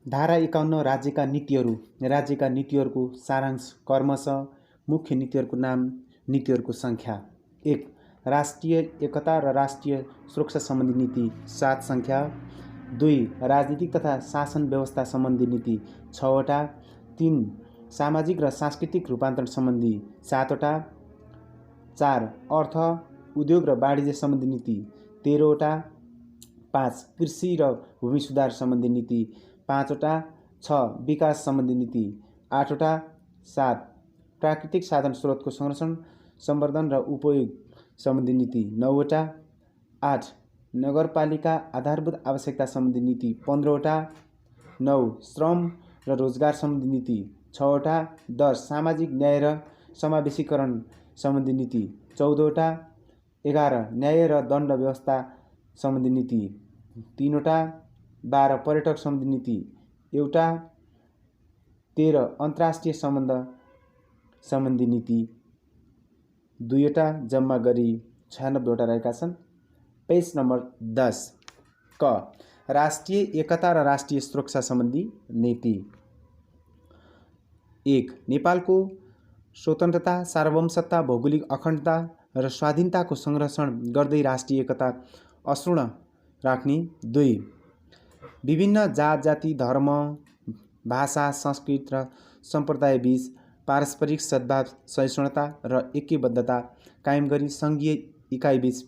धारा 51 राज्यका नीतिहरू। राज्यका नीतिहरूको सारांश क्रमशः मुख्य नीतिहरूको नाम, नीतिहरूको सङ्ख्या। 1. राष्ट्रिय एकता र राष्ट्रिय सुरक्षा सम्बन्धी नीति 7 सङ्ख्या। 2. राजनीतिक तथा शासन व्यवस्था सम्बन्धी नीति 6 वटा। 3. सामाजिक र सांस्कृतिक रूपान्तरण सम्बन्धी 7 वटा। 4. अर्थ, उद्योग र वाणिज्य सम्बन्धी नीति 13 वटा। 5. कृषि र भूमि सुधार सम्बन्धी नीति 5 वटा। 6. विकास सम्बन्धी नीति 8 वटा। 7. प्राकृतिक साधन स्रोतको संरक्षण, सम्वर्धन र उपयोग सम्बन्धी नीति 9 वटा। 8. नगरपालिका आधारभूत आवश्यकता सम्बन्धी नीति 15 वटा। 9. श्रम र रोजगार सम्बन्धी नीति 6 वटा। 10. सामाजिक न्याय र समावेशीकरण सम्बन्धी नीति 14 वटा। 11. न्याय र दण्ड व्यवस्था सम्बन्धी नीति 3 वटा। 12. पर्यटक सम्बन्धी नीति 1 वटा। 13. अन्तर्राष्ट्रिय सम्बन्ध सम्बन्धी नीति 2 वटा। जम्मा गरी 96 वटा रहेका छन्। पेज नम्बर 10 क. राष्ट्रिय एकता र राष्ट्रिय सुरक्षा सम्बन्धी नीति। 1. नेपालको स्वतन्त्रता, सार्वभौमसत्ता, भौगोलिक अखण्डता र स्वाधीनताको संरक्षण गर्दै राष्ट्रिय एकता अक्षुण्ण राख्ने। 2. विभिन्न जात जाति, धर्म, भाषा, संस्कृति र सम्प्रदायबीच पारस्परिक सद्भाव, सहिष्णुता र ऐक्यबद्धता कायम गरी सङ्घीय इकाइबीच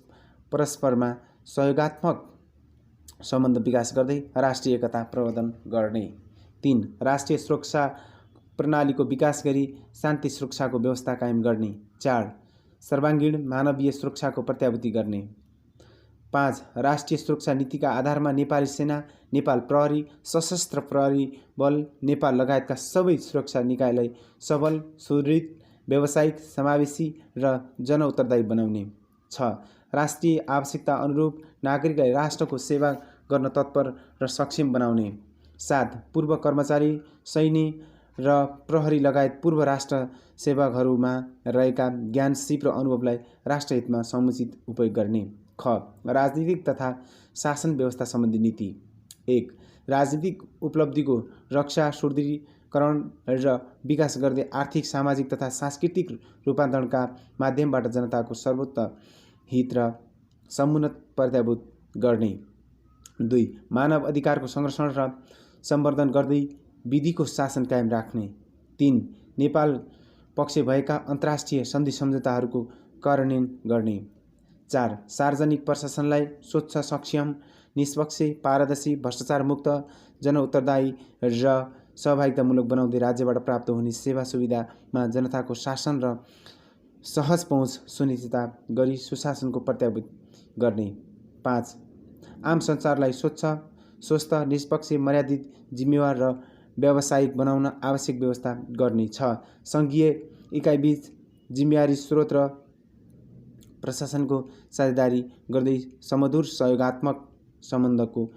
परस्परमा सहयोगात्मक सम्बन्ध विकास गर्दै राष्ट्रिय एकता प्रवर्धन गर्ने। 3. राष्ट्रिय सुरक्षा प्रणालीको विकास गरी शान्ति सुरक्षाको व्यवस्था कायम गर्ने। 4. सर्वाङ्गीण मानवीय सुरक्षाको प्रत्याभूति गर्ने। 5. राष्ट्रिय सुरक्षा नीतिका आधारमा नेपाली सेना, नेपाल प्रहरी, सशस्त्र प्रहरी बल, नेपाल लगायतका सबै सुरक्षा निकायलाई सबल, सुदृढ, व्यावसायिक, समावेशी र जनउत्तरदायी बनाउने। 6. राष्ट्रिय आवश्यकता अनुरूप नागरिकलाई राष्ट्रको सेवा गर्न तत्पर र सक्षम बनाउने। 7. पूर्व कर्मचारी, सैन्य र प्रहरी लगायत पूर्व राष्ट्र सेवकहरूमा रहेका ज्ञान, सिप र अनुभवलाई राष्ट्रहितमा समुचित उपयोग गर्ने। ख. राजनीतिक तथा शासन व्यवस्था सम्बन्धी नीति। 1. राजनीतिक उपलब्धिको रक्षा, सुदृढीकरण र विकास गर्दै आर्थिक, सामाजिक तथा सांस्कृतिक रूपान्तरणका माध्यमबाट जनताको सर्वोच्च हित र समुन्नत प्रत्याभूत गर्ने। 2. मानव अधिकारको संरक्षण र सम्वर्धन गर्दै विधिको शासन कायम राख्ने। 3. नेपाल पक्ष भएका अन्तर्राष्ट्रिय सन्धि सम्झौताहरूको कार्यान्वयन गर्ने। 4. सार्वजनिक प्रशासनलाई स्वच्छ, सक्षम, निष्पक्ष, पारदर्शी, भ्रष्टाचार मुक्त, जनउत्तरदायी र सहभागितामूलक बनाउँदै राज्यबाट प्राप्त हुने सेवा सुविधामा जनताको शासन र सहज पहुँच सुनिश्चित गरी सुशासनको प्रत्याभूत गर्ने। 5. आम संसारलाई स्वच्छ, स्वस्थ, निष्पक्ष, मर्यादित, जिम्मेवार र व्यावसायिक बनाउन आवश्यक व्यवस्था गर्ने। 6. सङ्घीय इकाइबीच जिम्मेवारी, स्रोत र प्रशासनको साझेदारी गर्दै सुमधुर सहयोगात्मक सम्बन्धको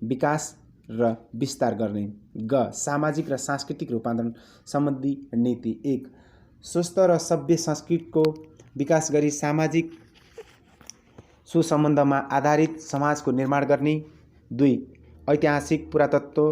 विकास र विस्तार गर्ने। ग. सामाजिक र सांस्कृतिक रूपान्तरण सम्बन्धी नीति। 1. स्वस्थ र सभ्य संस्कृतिको विकास गरी सामाजिक सुसम्बन्धमा आधारित समाजको निर्माण गर्ने। 2. ऐतिहासिक, पुरातत्व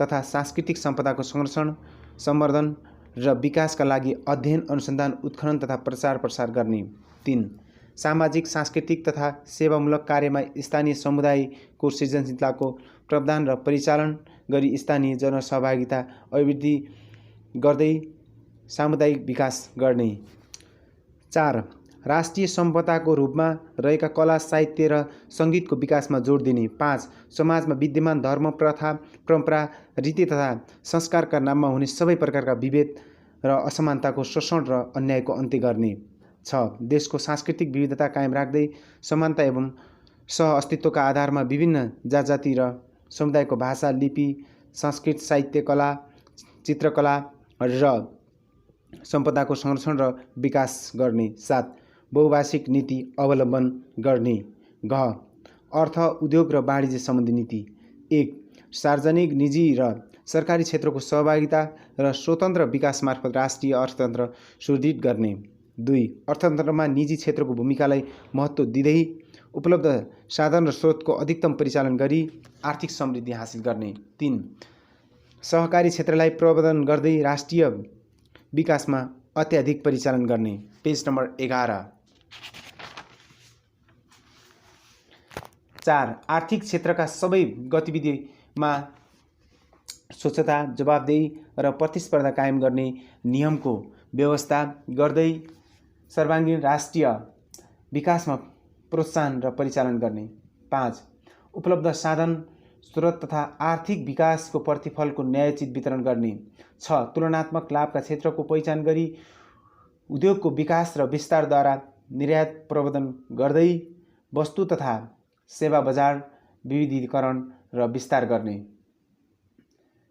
तथा सांस्कृतिक सम्पदाको संरक्षण, सम्वर्धन र विकासका लागि अध्ययन, अनुसन्धान, उत्खनन तथा प्रचार प्रसार गर्ने। 3. सामाजिक, सांस्कृतिक तथा सेवामूलक कार्यमा स्थानीय समुदायको सृजनशीलताको प्रावधान र परिचालन गरी स्थानीय जनसहभागिता अभिवृद्धि गर्दै सामुदायिक विकास गर्ने। 4. राष्ट्रिय सम्पदाको रूपमा रहेका कला, साहित्य र सङ्गीतको विकासमा जोड दिने। 5. समाजमा विद्यमान धर्म, प्रथा, परम्परा, रीति तथा संस्कारका नाममा हुने सबै प्रकारका विभेद र असमानताको शोषण र अन्यायको अन्त्य गर्ने। 6. देशको सांस्कृतिक विविधता कायम राख्दै समानता एवं सह-अस्तित्वका आधारमा विभिन्न जात-जाति र समुदायको भाषा, लिपि, संस्कृति, साहित्य, कला, चित्रकला र सम्पदाको संरक्षण र विकास गर्ने। 7. बहुभाषिक नीति अवलम्बन गर्ने। घ. अर्थ, उद्योग र वाणिज्य सम्बन्धी नीति। 1. सार्वजनिक, निजी र सरकारी क्षेत्रको सहभागिता र स्वतन्त्र विकास मार्फत राष्ट्रिय अर्थतन्त्र सुदृढ गर्ने। 2. अर्थतन्त्रमा निजी क्षेत्रको भूमिकालाई महत्त्व दिँदै उपलब्ध साधन र स्रोतको अधिकतम परिचालन गरी आर्थिक समृद्धि हासिल गर्ने। 3. सहकारी क्षेत्रलाई प्रवर्धन गर्दै राष्ट्रिय विकासमा अत्याधिक परिचालन गर्ने। Page number 11। 4 आर्थिक क्षेत्रका सबै गतिविधिमा स्वच्छता, जवाबदेही र प्रतिस्पर्धा कायम गर्ने नियमको व्यवस्था गर्दै सर्वाङ्गीण राष्ट्रिय विकासमा प्रोत्साहन र परिचालन गर्ने। 5 उपलब्ध साधन स्रोत तथा आर्थिक विकासको प्रतिफलको न्यायोचित वितरण गर्ने। 6 तुलनात्मक लाभका क्षेत्रको पहिचान गरी उद्योगको विकास र विस्तारद्वारा निर्यात प्रवर्धन गर्दै वस्तु तथा सेवा बजार विविधीकरण र विस्तार गर्ने।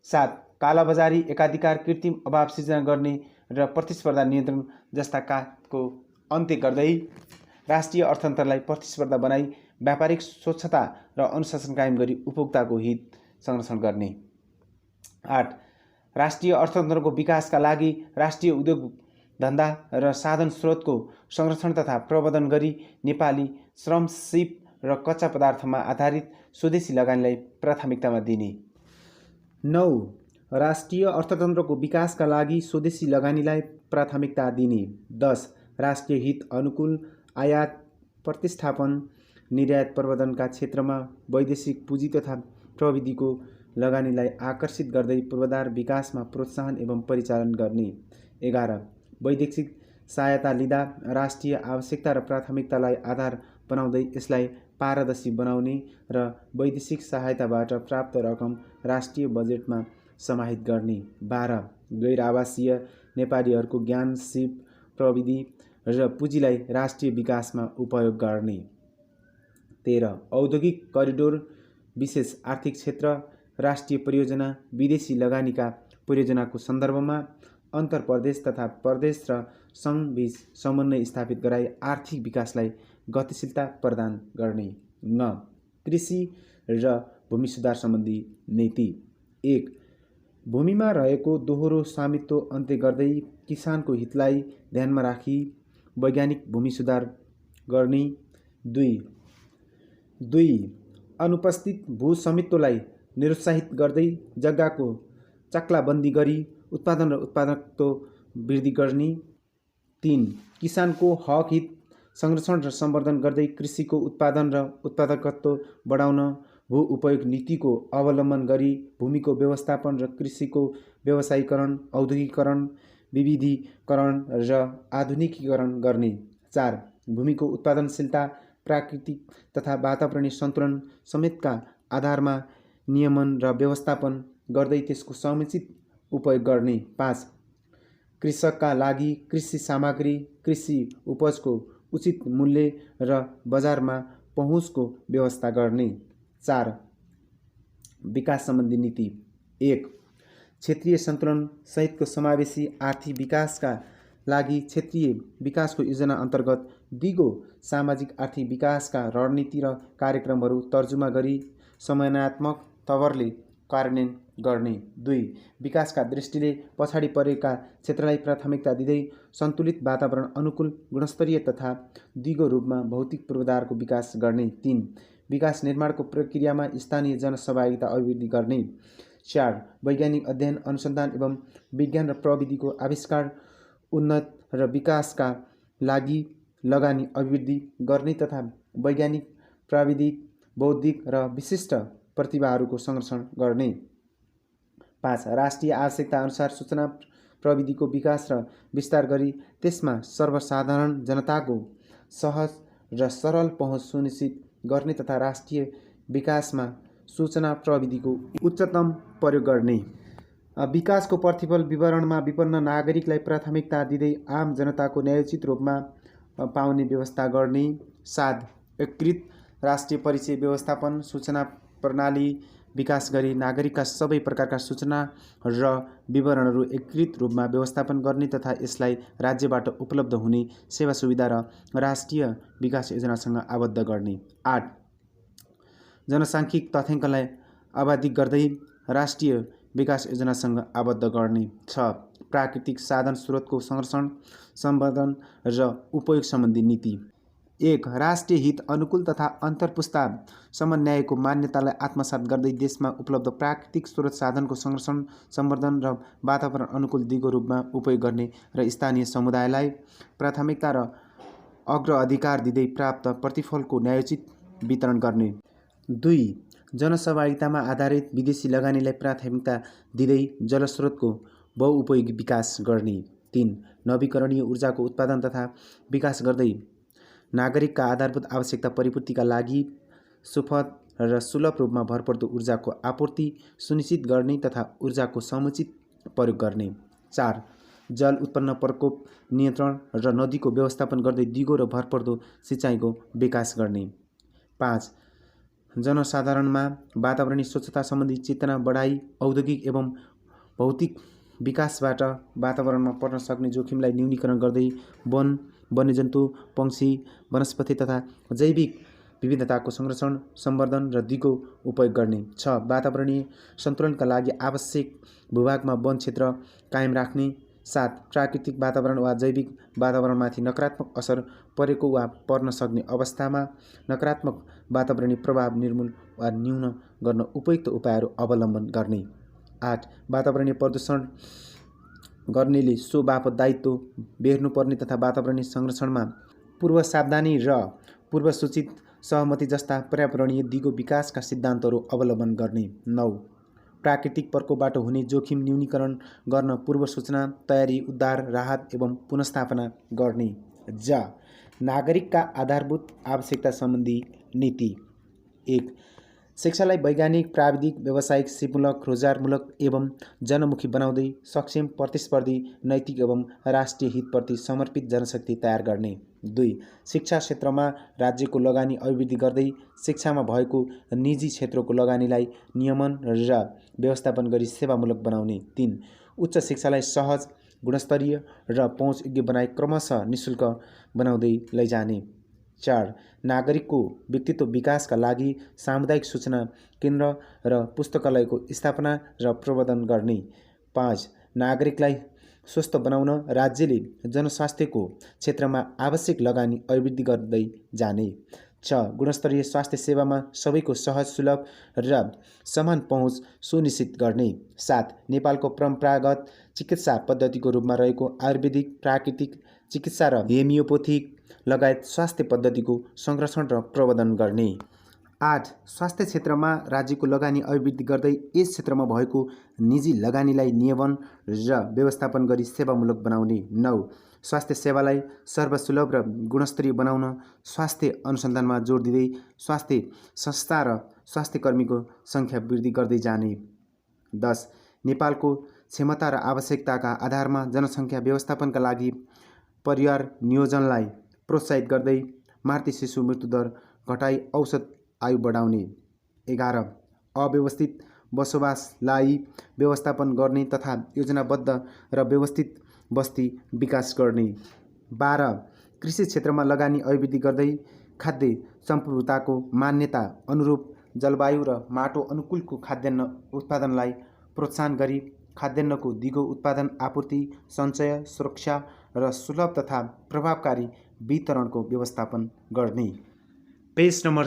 7 कालाबजारी, एकाधिकार, कृत्रिम अभाव सिर्जना गर्ने र प्रतिस्पर्धा नियन्त्रण जस्ता कामको अन्त्य गर्दै राष्ट्रिय अर्थतन्त्रलाई प्रतिस्पर्धा बनाई व्यापारिक स्वच्छता र अनुशासन कायम गरी उपभोक्ताको हित संरक्षण गर्ने। 8 राष्ट्रिय अर्थतन्त्रको विकासका लागि राष्ट्रिय उद्योग धन्दा र साधन स्रोतको संरक्षण तथा प्रवर्धन गरी नेपाली श्रम, सिप र कच्चा पदार्थमा आधारित स्वदेशी लगानीलाई प्राथमिकतामा दिने। 9 राष्ट्रिय अर्थतन्त्रको विकासका लागि स्वदेशी लगानीलाई प्राथमिकता दिने। 10 राष्ट्रिय हित अनुकूल आयात, प्रतिस्थापन, निर्यात प्रवर्धनका क्षेत्रमा वैदेशिक पुँजी तथा प्रविधिको लगानीलाई आकर्षित गर्दै पूर्वाधार विकासमा प्रोत्साहन एवं परिचालन गर्ने। 11 वैदेशिक सहायता लिँदा राष्ट्रिय आवश्यकता र प्राथमिकतालाई आधार बनाउँदै यसलाई पारदर्शी बनाउने र वैदेशिक सहायताबाट प्राप्त रकम राष्ट्रिय बजेटमा समाहित गर्ने। 12 गैर आवासीय नेपालीहरूको ज्ञान, सिप, प्रविधि र पुँजीलाई राष्ट्रिय विकासमा उपयोग गर्ने। 13 औद्योगिक करिडोर, विशेष आर्थिक क्षेत्र, राष्ट्रिय परियोजना, विदेशी लगानीका परियोजनाको सन्दर्भमा अन्तर्प्रदेश तथा प्रदेश र सङ्घबीच समन्वय स्थापित गराई आर्थिक विकासलाई गतिशीलता प्रदान गर्ने। 9 कृषि र भूमि सुधार सम्बन्धी नीति। 1 भूमिमा रहेको दोहोरो स्वामित्व अन्त्य गर्दै किसानको हितलाई ध्यानमा राखी वैज्ञानिक भूमि सुधार गर्ने। 2 अनुपस्थित भू स्वामित्वलाई निरुत्साहित गर्दै जग्गाको चक्लाबन्दी गरी उत्पादन र उत्पादकत्व वृद्धि गर्ने। 3 किसानको हक हित संरक्षण र सम्वर्धन गर्दै कृषिको उत्पादन र उत्पादकत्व बढाउन भू उपयोग नीतिको अवलम्बन गरी भूमिको व्यवस्थापन र कृषिको व्यवसायीकरण, औद्योगिकरण, विविधीकरण र आधुनिकीकरण गर्ने। 4 भूमिको उत्पादनशीलता, प्राकृतिक तथा वातावरणीय सन्तुलन समेतका आधारमा नियमन र व्यवस्थापन गर्दै त्यसको समुचित उपयोग गर्ने। 5 कृषकका लागि कृषि सामग्री, कृषि उपजको उचित मूल्य र बजारमा पहुँचको व्यवस्था गर्ने। 4 विकास सम्बन्धी नीति। 1 क्षेत्रीय सन्तुलन सहितको समावेशी आर्थिक विकासका लागि क्षेत्रीय विकासको योजना अन्तर्गत दिगो सामाजिक आर्थिक विकासका रणनीति र कार्यक्रमहरू तर्जुमा गरी समन्वयात्मक तवरले कार्यान्वयन गर्ने। 2 विकासका दृष्टिले पछाडि परेका क्षेत्रलाई प्राथमिकता दिँदै सन्तुलित वातावरण अनुकूल गुणस्तरीय तथा दिगो रूपमा भौतिक पूर्वाधारको विकास गर्ने। 3 विकास निर्माणको प्रक्रियामा स्थानीय जनसहभागिता अभिवृद्धि गर्ने। 4 वैज्ञानिक अध्ययन, अनुसन्धान एवं विज्ञान र प्रविधिको आविष्कार, उन्नत र विकासका लागि लगानी अभिवृद्धि गर्ने तथा वैज्ञानिक, प्राविधिक, बौद्धिक र विशिष्ट प्रतिभाहरूको संरक्षण गर्ने। 5 राष्ट्रिय आवश्यकता अनुसार सूचना प्रविधिको विकास र विस्तार गरी त्यसमा सर्वसाधारण जनताको सहज र सरल पहुँच सुनिश्चित गर्ने तथा राष्ट्रिय विकासमा सूचना प्रविधिको उच्चतम प्रयोग गर्ने। विकासको प्रतिफल विवरणमा विपन्न नागरिकलाई प्राथमिकता दिँदै आम जनताको न्यायोचित रूपमा पाउने व्यवस्था गर्ने। 7 एकीकृत राष्ट्रिय परिचय व्यवस्थापन सूचना प्रणाली विकास गरी नागरिकका सबै प्रकारका सूचना र विवरणहरू एकीकृत रूपमा व्यवस्थापन गर्ने तथा यसलाई राज्यबाट उपलब्ध हुने सेवा सुविधा र राष्ट्रिय विकास योजनासँग आबद्ध गर्ने। 8 जनसाङ्ख्यिक तथ्याङ्कलाई आवधिक गर्दै राष्ट्रिय विकास योजनासँग आबद्ध गर्ने। 6 प्राकृतिक साधन स्रोतको संरक्षण, सम्वर्धन र उपयोग सम्बन्धी नीति। 1. राष्ट्रिय हित अनुकूल तथा अन्तर्पुस्ता समन्वयको मान्यतालाई आत्मसात गर्दै देशमा उपलब्ध प्राकृतिक स्रोत साधनको संरक्षण, सम्वर्धन र वातावरण अनुकूल दिगो रूपमा उपयोग गर्ने र स्थानीय समुदायलाई प्राथमिकता र अग्राधिकार दिँदै प्राप्त प्रतिफलको न्यायोचित वितरण गर्ने। 2. जनसहभागितामा आधारित विदेशी लगानीलाई प्राथमिकता दिँदै जलस्रोतको बहुउपयोगी विकास गर्ने। 3. नवीकरणीय ऊर्जाको उत्पादन तथा विकास गर्दै नागरिकका आधारभूत आवश्यकता परिपूर्तिका लागि सुपथ र सुलभ रूपमा भरपर्दो ऊर्जाको आपूर्ति सुनिश्चित गर्ने तथा ऊर्जाको समुचित प्रयोग गर्ने। 4. जल उत्पन्न प्रकोप नियन्त्रण र नदीको व्यवस्थापन गर्दै दिगो र भरपर्दो सिँचाइको विकास गर्ने। 5. जनसाधारणमा वातावरणीय स्वच्छता सम्बन्धी चेतना बढाई औद्योगिक एवं भौतिक विकासबाट वातावरणमा पर्न सक्ने जोखिमलाई न्यूनीकरण गर्दै वन, वन्यजन्तु, पंक्षी, वनस्पति तथा जैविक विविधताको संरक्षण, सम्वर्धन र दिगो उपयोग गर्ने। 6. वातावरणीय सन्तुलनका लागि आवश्यक भूभागमा वन क्षेत्र कायम राख्ने। 7. प्राकृतिक वातावरण वा जैविक वातावरणमाथि नकारात्मक असर परेको वा पर्न सक्ने अवस्थामा नकारात्मक वातावरणीय प्रभाव निर्मूल वा न्यून गर्न उपयुक्त उपायहरू अवलम्बन गर्ने। 8. वातावरणीय प्रदूषण गर्नेले सो बापत दायित्व बेर्नुपर्ने तथा वातावरणीय संरक्षणमा पूर्व सावधानी र पूर्व सूचित सहमति जस्ता पर्यावरणीय दिगो विकासका सिद्धान्तहरू अवलम्बन गर्ने। 9. प्राकृतिक प्रकोपबाट हुने जोखिम न्यूनीकरण गर्न पूर्व सूचना, तयारी, उद्धार, राहत एवं पुनर्स्थापना गर्ने। ज. नागरिकका आधारभूत आवश्यकता सम्बन्धी नीति। 1. शिक्षालाई वैज्ञानिक, प्राविधिक, व्यावसायिक, सिपमूलक, रोजगारमूलक एवं जनमुखी बनाउँदै सक्षम, प्रतिस्पर्धी, नैतिक एवं राष्ट्रिय हितप्रति समर्पित जनशक्ति तयार गर्ने। 2. शिक्षा क्षेत्रमा राज्यको लगानी अभिवृद्धि गर्दै शिक्षामा भएको निजी क्षेत्रको लगानीलाई नियमन र व्यवस्थापन गरी सेवामूलक बनाउने। 3. उच्च शिक्षालाई सहज, गुणस्तरीय र पहुँचयोग्य बनाई क्रमशः निःशुल्क बनाउँदै लैजाने। 4. नागरिकको व्यक्तित्व विकासका लागि सामुदायिक सूचना केन्द्र र पुस्तकालयको स्थापना र प्रवर्धन गर्ने। 5. नागरिकलाई स्वस्थ बनाउन राज्यले जनस्वास्थ्यको क्षेत्रमा आवश्यक लगानी अभिवृद्धि गर्दै जाने। 6. गुणस्तरीय स्वास्थ्य सेवामा सबैको सहज, सुलभ र समान पहुँच सुनिश्चित गर्ने। 7. नेपालको परम्परागत चिकित्सा पद्धतिको रूपमा रहेको आयुर्वेदिक, प्राकृतिक चिकित्सा र होमियोपैथिक लगायत स्वास्थ्य पद्धतिको संरक्षण र प्रवर्धन गर्ने। 8. स्वास्थ्य क्षेत्रमा राज्यको लगानी अभिवृद्धि गर्दै यस क्षेत्रमा भएको निजी लगानीलाई नियमन र व्यवस्थापन गरी सेवामूलक बनाउने। 9. स्वास्थ्य सेवालाई सर्वसुलभ र गुणस्तरीय बनाउन स्वास्थ्य अनुसन्धानमा जोड दिँदै स्वास्थ्य संस्था र स्वास्थ्यकर्मीको सङ्ख्या वृद्धि गर्दै जाने। 10. नेपालको क्षमता र आवश्यकताका आधारमा जनसङ्ख्या व्यवस्थापनका लागि परिवार नियोजनलाई प्रोत्साहित गर्दै मातृ शिशु मृत्युदर घटाई औसत आयु बढाउने। 11. अव्यवस्थित बसोबासलाई व्यवस्थापन गर्ने तथा योजनाबद्ध र व्यवस्थित बस्ती विकास गर्ने। 12. कृषि क्षेत्रमा लगानी अभिवृद्धि गर्दै खाद्य सम्प्रभुताको मान्यता अनुरूप जलवायु र माटो अनुकूलको खाद्यान्न उत्पादनलाई प्रोत्साहन गरी खाद्यान्नको दिगो उत्पादन, आपूर्ति, सञ्चय, सुरक्षा र सुलभ तथा प्रभावकारी वितरणको व्यवस्थापन गर्ने। Page number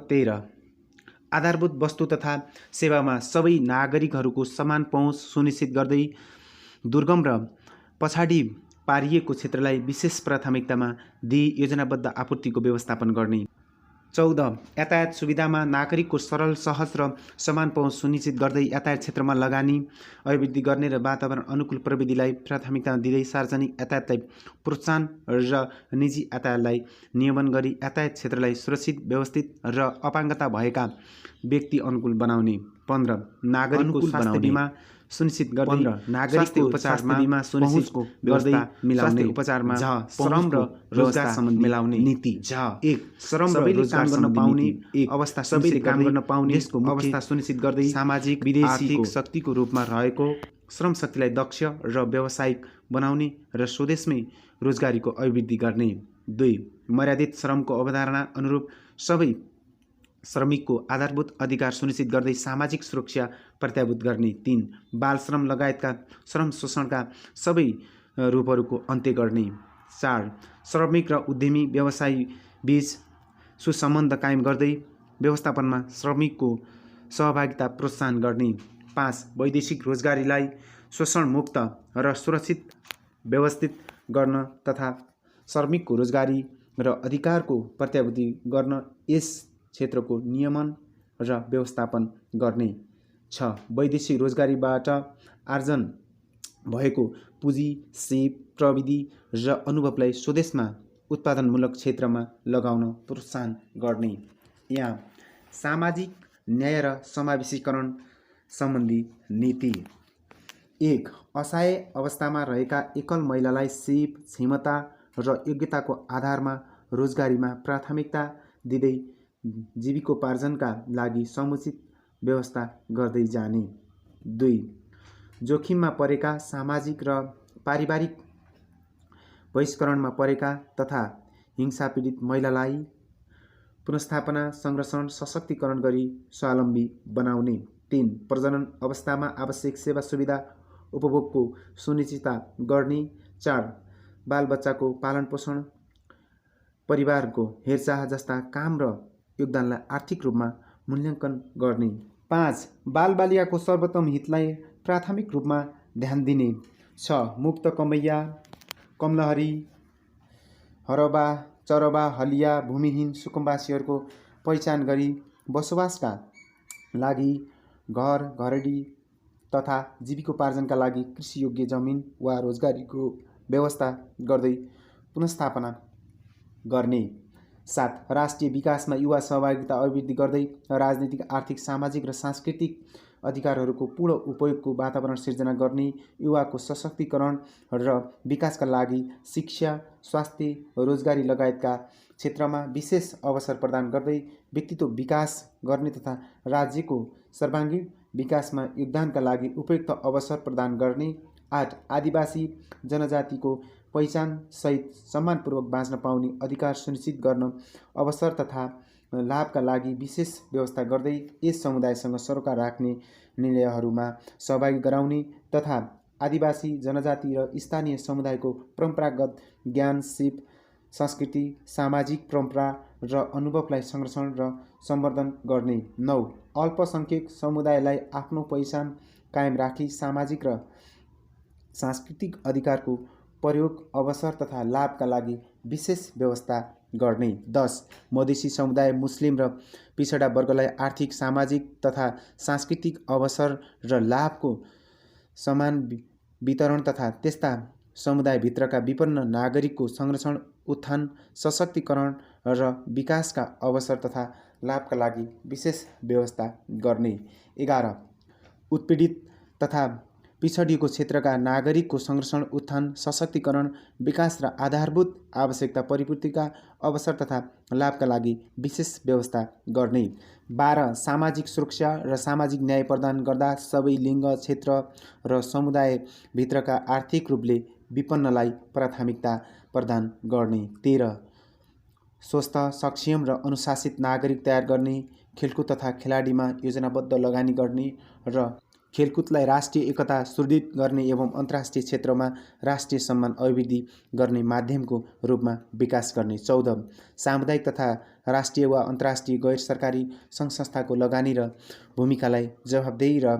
13। आधारभूत वस्तु तथा सेवामा सबै नागरिकहरूको समान पहुँच सुनिश्चित गर्दै दुर्गम र पछाडि पारिएको क्षेत्रलाई विशेष प्राथमिकतामा दिई योजनाबद्ध आपूर्तिको व्यवस्थापन गर्ने। 14. यातायात सुविधामा नागरिकको सरल, सहज र समान पहुँच सुनिश्चित गर्दै यातायात क्षेत्रमा लगानी अभिवृद्धि गर्ने र वातावरण अनुकूल प्रविधिलाई प्राथमिकता दिँदै सार्वजनिक यातायातलाई प्रोत्साहन र निजी यातायातलाई नियमन गरी यातायात क्षेत्रलाई सुरक्षित, व्यवस्थित र अपाङ्गता भएका व्यक्ति अनुकूल बनाउने। 15. नागरिकको स्वास्थ्य बीमा सुनिश्चित गर्दै नागरिकको उपचारमा बीमा सुनिश्चित गर्दै मिलाउने उपचारमा श्रम र रोजगार सम्बन्धी मिलाउने नीति। 1. श्रम र रोजगार गर्न पाउने अवस्था सबैले काम गर्न पाउने देशको अवस्था सुनिश्चित गर्दै सामाजिक, विदेशी आर्थिक शक्तिको रूपमा रहेको श्रम शक्तिलाई दक्ष र व्यावसायिक बनाउने र स्वदेशमै रोजगारीको अभिवृद्धि गर्ने। 2. मर्यादित श्रमको अवधारणा अनुरूप सबै श्रमिकको आधारभूत अधिकार सुनिश्चित गर्दै सामाजिक सुरक्षा प्रत्याभूत गर्ने। 3. बाल श्रम लगायतका श्रम शोषणका सबै रूपहरूको अन्त्य गर्ने। 4. श्रमिक र उद्यमी व्यवसायी बीच सुसम्बन्ध कायम गर्दै व्यवस्थापनमा श्रमिकको सहभागिता प्रोत्साहन गर्ने। 5. वैदेशिक रोजगारीलाई शोषणमुक्त र सुरक्षित व्यवस्थित गर्न तथा श्रमिकको रोजगारी र अधिकारको प्रत्याभूति गर्न यस क्षेत्रको नियमन र व्यवस्थापन गर्ने। 6. वैदेशिक रोजगारीबाट आर्जन भएको पुँजी, सिप, प्रविधि र अनुभवलाई स्वदेशमा उत्पादनमूलक क्षेत्रमा लगाउन प्रोत्साहन गर्ने। यहाँ सामाजिक न्याय र समावेशीकरण सम्बन्धी नीति। 1. असहाय अवस्थामा रहेका एकल महिलालाई सिप, क्षमता र योग्यताको आधारमा रोजगारीमा प्राथमिकता दिँदै जीविकोपार्जनका लागि समुचित व्यवस्था गर्दै जाने। 2. जोखिममा परेका सामाजिक र पारिवारिक बहिष्करणमा परेका तथा हिंसा पीडित महिलालाई पुनर्स्थापना, संरक्षण, सशक्तिकरण गरी स्वावलम्बी बनाउने। 3. प्रजनन अवस्थामा आवश्यक सेवा सुविधा उपभोगको सुनिश्चितता गर्ने। 4. बालबच्चाको पालनपोषण, परिवारको हेरचाह जस्ता काम र योगदानलाई आर्थिक रूपमा मूल्याङ्कन गर्ने। 5. बालबालिकाको सर्वोत्तम हितलाई प्राथमिक रूपमा ध्यान दिने। 6. मुक्त कमैया, कमलहरी, हरबा, चरबा, हलिया, भूमिहीन सुकुम्बासीहरूको पहिचान गरी बसोबासका लागि घर, घरेडी तथा जीविकोपार्जनका लागि कृषियोग्य जमिन वा रोजगारीको व्यवस्था गर्दै पुनर्स्थापना गर्ने। 7. राष्ट्रिय विकासमा युवा सहभागिता अभिवृद्धि गर्दै राजनीतिक, आर्थिक, सामाजिक र सांस्कृतिक अधिकारहरूको पूर्ण उपयोगको वातावरण सिर्जना गर्ने। युवाको सशक्तिकरण र विकासका लागि शिक्षा, स्वास्थ्य, रोजगारी लगायतका क्षेत्रमा विशेष अवसर प्रदान गर्दै व्यक्तित्व विकास गर्ने तथा राज्यको सर्वाङ्गीण विकासमा योगदानका लागि उपयुक्त अवसर प्रदान गर्ने। 8. आदिवासी जनजातिको पहिचान सहित सम्मानपूर्वक बाँच्न पाउने अधिकार सुनिश्चित गर्न अवसर तथा लाभका लागि विशेष व्यवस्था गर्दै यस समुदायसँग सरोकार राख्ने निर्णयहरूमा सहभागी गराउने तथा आदिवासी जनजाति र स्थानीय समुदायको परम्परागत ज्ञान, सिप, संस्कृति, सामाजिक परम्परा र अनुभवलाई संरक्षण र सम्वर्धन गर्ने। 9. अल्पसंख्यक समुदायलाई आफ्नो पहिचान कायम राखी सामाजिक र सांस्कृतिक अधिकारको प्रयोग, अवसर तथा लाभका लागि विशेष व्यवस्था गर्ने। 10. मधेसी समुदाय, मुस्लिम र पिछडा वर्गलाई आर्थिक, सामाजिक तथा सांस्कृतिक अवसर र लाभको समान वितरण तथा त्यस्ता समुदायभित्रका विपन्न नागरिकको संरक्षण, उत्थान, सशक्तिकरण र विकासका अवसर तथा लाभका लागि विशेष व्यवस्था गर्ने। 11. उत्पीडित तथा पिछडिएको क्षेत्रका नागरिकको संरक्षण, उत्थान, सशक्तिकरण, विकास र आधारभूत आवश्यकता परिपूर्तिका अवसर तथा लाभका लागि विशेष व्यवस्था गर्ने। 12. सामाजिक सुरक्षा र सामाजिक न्याय प्रदान गर्दा सबै लिङ्ग, क्षेत्र र समुदायभित्रका आर्थिक रूपले विपन्नलाई प्राथमिकता प्रदान गर्ने। 13. स्वस्थ, सक्षम र अनुशासित नागरिक तयार गर्ने, खेलकुद तथा खेलाडीमा योजनाबद्ध लगानी गर्ने र खेलकुदलाई राष्ट्रिय एकता सुदृढ गर्ने एवं अन्तर्राष्ट्रिय क्षेत्रमा राष्ट्रिय सम्मान अभिवृद्धि गर्ने माध्यमको रूपमा विकास गर्ने। 14. सामुदायिक तथा राष्ट्रिय वा अन्तर्राष्ट्रिय गैर सरकारी सङ्घ संस्थाको लगानी र भूमिकालाई जवाफदेही र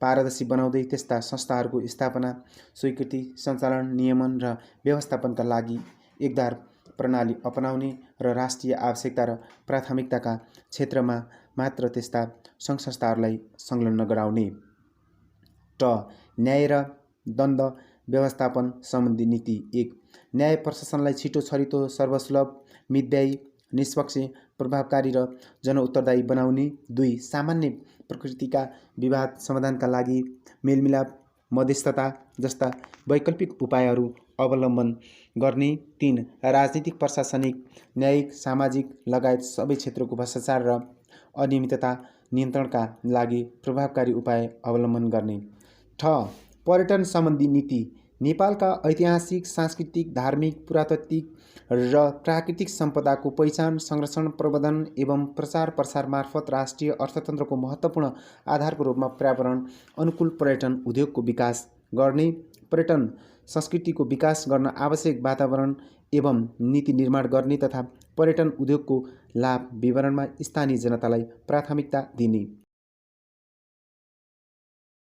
पारदर्शी बनाउँदै त्यस्ता संस्थाहरूको स्थापना, स्वीकृति, सञ्चालन, नियमन र व्यवस्थापनका लागि एकधार प्रणाली अपनाउने र राष्ट्रिय आवश्यकता र प्राथमिकताका क्षेत्रमा मात्र त्यस्ता सङ्घ संस्थाहरूलाई संलग्न गराउने। ट. न्याय र दण्ड व्यवस्थापन सम्बन्धी नीति। 1. न्याय प्रशासनलाई छिटो, छरितो, सर्वसुलभ, मितव्ययी, निष्पक्ष, प्रभावकारी र जनउत्तरदायी बनाउने। 2. सामान्य प्रकृतिका विवाद समाधानका लागि मेलमिलाप, मध्यस्थता जस्ता वैकल्पिक उपायहरू अवलम्बन गर्ने। 3. राजनीतिक, प्रशासनिक, न्यायिक, सामाजिक लगायत सबै क्षेत्रको भ्रष्टाचार र अनियमितता नियन्त्रणका लागि प्रभावकारी उपाय अवलम्बन गर्ने। ठ. पर्यटन सम्बन्धी नीति। नेपालका ऐतिहासिक, सांस्कृतिक, धार्मिक, पुरातात्विक र प्राकृतिक सम्पदाको पहिचान, संरक्षण, प्रबन्धन एवं प्रचार प्रसार मार्फत राष्ट्रिय अर्थतन्त्रको महत्त्वपूर्ण आधारको रूपमा पर्यावरण अनुकूल पर्यटन उद्योगको विकास गर्ने। पर्यटन संस्कृतिको विकास गर्न आवश्यक वातावरण एवं नीति निर्माण गर्ने तथा पर्यटन उद्योगको लाभ विवरणमा स्थानीय जनतालाई प्राथमिकता दिने।